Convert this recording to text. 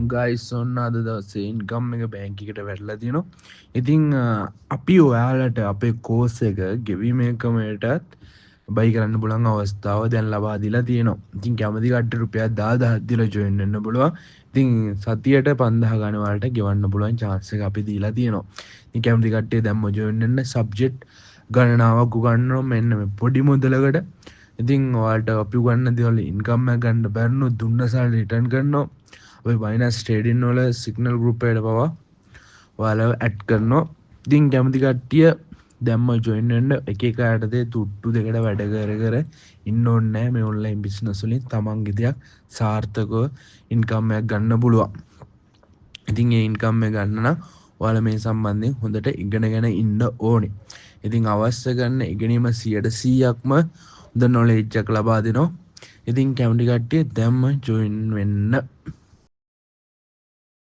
Guys ඔන්න අද දවසේ ඉන්කම් එක බැංක් එකට වැටලා තියෙනවා. ඉතින් අපි ඔයාලට අපේ කෝස් එක ගෙවීම එකමටත් බයි කරන්න පුළුවන් අවස්ථාව දැන් ලබා දීලා තියෙනවා. ඉතින් කැමති කට්ටිය රුපියල් 10000ක් දීලා ජොයින් වෙන්න පුළුවන්. ඉතින් සතියට 5000 ගන්න වලට ගෙවන්න පුළුවන් chance එක අපි දීලා තියෙනවා. ඉතින් කැමති කට්ටිය දැම්ම ජොයින් වෙන්න සබ්ජෙක්ට් ගණනාවක් උගන්වනවා මෙන්න මේ පොඩි මුදලකට. ඉතින් ඔයාලට අපි උගන්වන දේවල් ඉන්කම් එක ගන්න බැරිනොත් දුන්නසාර රිටර්න් කරනවා. ඔය බයිනස් ට්‍රේඩින් වල සිග්නල් ගෲප් එකට පවා ඔයාලව ඇඩ් කරනවා. ඉතින් කැමති කට්ටිය දැම්ම ජොයින් වෙන්න එක එක යටතේ තුට්ටු දෙකට වැඩ කර කර ඉන්න ඕනේ නැහැ. මේ ඔන්ලයින් බිස්නස් වලින් තමන්ගේ දෙයක් සාර්ථකව ඉන්කම් එකක් ගන්න පුළුවන්. ඉතින් ඒ ඉන්කම් එක ගන්න නම් ඔයාලා මේ සම්බන්ධයෙන් හොඳට ඉගෙනගෙන ඉන්න ඕනේ. ඉතින් අවශ්‍ය කරන ඉගෙනීම 100%ක්ම හොඳ නොලෙජ් එකක් ලබා දෙනවා. ඉතින් කැමති කට්ටිය දැම්ම ජොයින් වෙන්න.